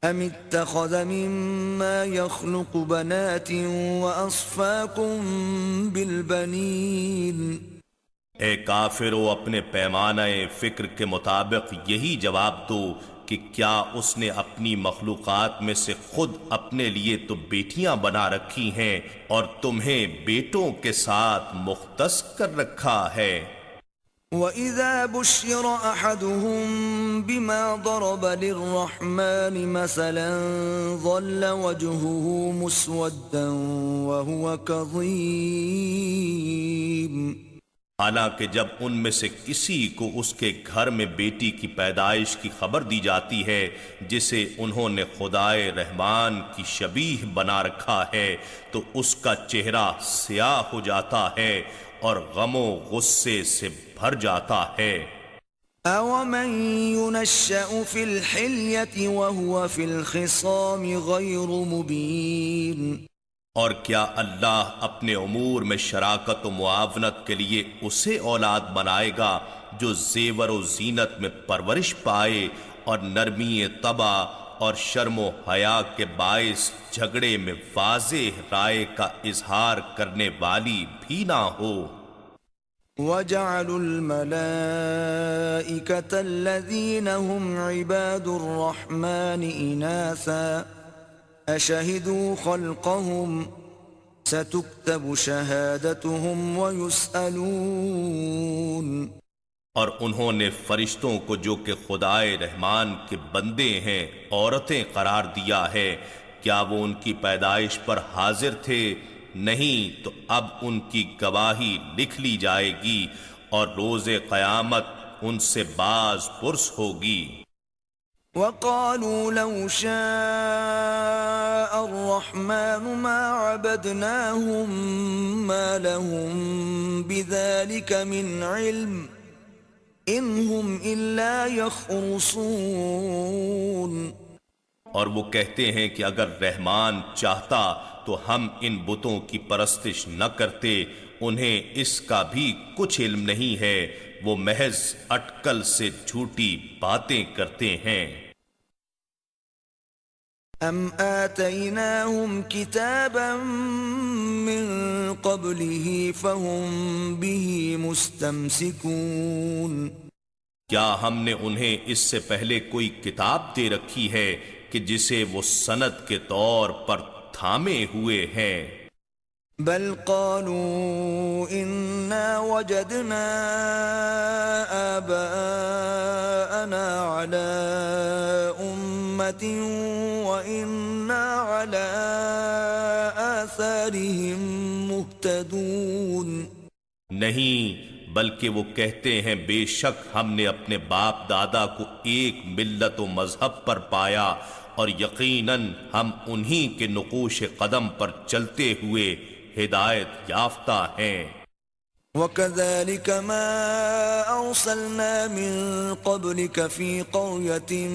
ام اتخذ مما يخلق بنات واصفاكم بالبنين اے کافرو، اپنے پیمانہ فکر کے مطابق یہی جواب دو کہ کیا اس نے اپنی مخلوقات میں سے خود اپنے لیے تو بیٹیاں بنا رکھی ہیں اور تمہیں بیٹوں کے ساتھ مختص کر رکھا ہے؟ وَإِذَا بُشِّرَ أَحَدُهُم بِمَا ضَرَبَ لِلرَّحْمَنِ مَثَلًا ظَلَّ وَجْهُهُ مُسْوَدًّا وَهُوَ كَظِيمٌ۔ حالانکہ جب ان میں سے کسی کو اس کے گھر میں بیٹی کی پیدائش کی خبر دی جاتی ہے جسے انہوں نے خدائے رحمان کی شبیہ بنا رکھا ہے تو اس کا چہرہ سیاہ ہو جاتا ہے اور غم و غصے سے بھر جاتا ہے۔ أَوَمَن يُنَشَّأُ فِي الْحِلْيَةِ وَهُوَ فِي الْخِصَامِ غَيْرُ مُبِينٍ۔ اور کیا اللہ اپنے امور میں شراکت و معاونت کے لیے اسے اولاد بنائے گا جو زیور و زینت میں پرورش پائے اور نرمی طبع اور شرم و حیا کے باعث جھگڑے میں واضح رائے کا اظہار کرنے والی بھی نہ ہو؟ وَجَعَلُوا الْمَلَائِكَةَ الَّذِينَ هُمْ عِبَادُ الرَّحْمَنِ إِنَاثًا أَشَهِدُوا خَلْقَهُمْ سَتُكْتَبُ شَهَادَتُهُمْ وَيُسْأَلُونَ۔ اور انہوں نے فرشتوں کو جو کہ خدائے رحمان کے بندے ہیں عورتیں قرار دیا ہے، کیا وہ ان کی پیدائش پر حاضر تھے؟ نہیں، تو اب ان کی گواہی لکھ لی جائے گی اور روز قیامت ان سے باز پرس ہوگی۔ وَقَالُوا لَوْ شَاءَ الرَّحْمَنُ مَا عَبَدْنَاهُمْ مَا لَهُمْ بِذَلِكَ مِنْ عِلْمٍ إِنْ هُمْ إِلَّا يَخْرُصُونَ۔ اور وہ کہتے ہیں کہ اگر رحمان چاہتا تو ہم ان بتوں کی پرستش نہ کرتے، انہیں اس کا بھی کچھ علم نہیں ہے، وہ محض اٹکل سے جھوٹی باتیں کرتے ہیں۔ أَمْ آتَيْنَاهُمْ كِتَابًا مِّن قَبْلِهِ فَهُمْ بِهِ مُسْتَمْسِكُونَ۔ کیا ہم نے انہیں اس سے پہلے کوئی کتاب دے رکھی ہے کہ جسے وہ سند کے طور پر تھامے ہوئے ہیں؟ بل قالوا إنا وجدنا آباءنا على أمة وإنا على آثارهم مهتدون۔ نہیں، بلکہ وہ کہتے ہیں بے شک ہم نے اپنے باپ دادا کو ایک ملت و مذہب پر پایا اور یقیناً ہم انہی کے نقوش قدم پر چلتے ہوئے ہدایت یافتہ ہیں۔ وَكَذَلِكَ مَا أَرْسَلْنَا مِن قَبْلِكَ فِي قَرْيَةٍ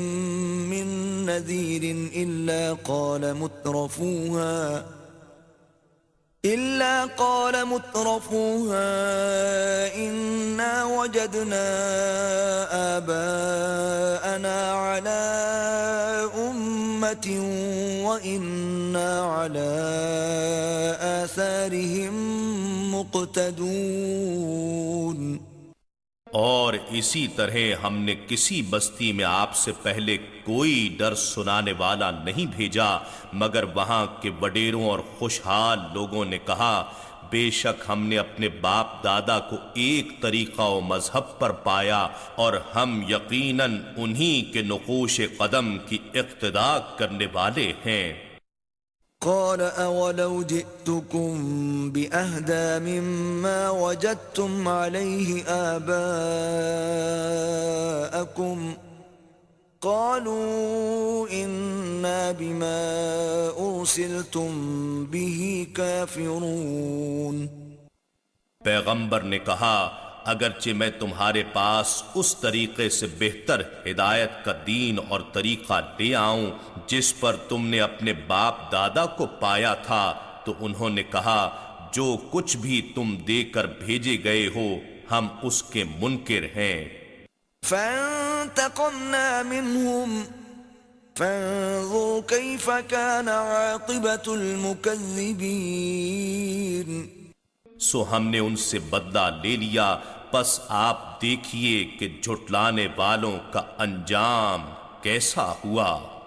مِّن نَّذِيرٍ إِلَّا قَالَ مُتْرَفُوهَا إِنَّا وَجَدْنَا آبَاءَنَا عَلَىٰ أُمَّةٍ وَإِنَّا عَلَىٰ آثَارِهِم مُقْتَدُونَ۔ اور اسی طرح ہم نے کسی بستی میں آپ سے پہلے کوئی ڈر سنانے والا نہیں بھیجا مگر وہاں کے وڈیروں اور خوشحال لوگوں نے کہا بے شک ہم نے اپنے باپ دادا کو ایک طریقہ و مذہب پر پایا اور ہم یقیناً انہی کے نقوش قدم کی اقتداء کرنے والے ہیں۔ قال اولو جئتكم بأهدى مما وجدتم عليه آباءكم قالوا إنا بما أرسلتم به كافرون۔ پیغمبر نے کہا اگرچہ میں تمہارے پاس اس طریقے سے بہتر ہدایت کا دین اور طریقہ لے آؤں جس پر تم نے اپنے باپ دادا کو پایا تھا، تو انہوں نے کہا جو کچھ بھی تم دے کر بھیجے گئے ہو ہم اس کے منکر ہیں۔ فانتقمنا منهم فانظر كيف كان عاقبة المكذبين. سو ہم نے ان سے بدلہ لے لیا، پس آپ دیکھیے کہ جھٹلانے والوں کا انجام کیسا ہوا۔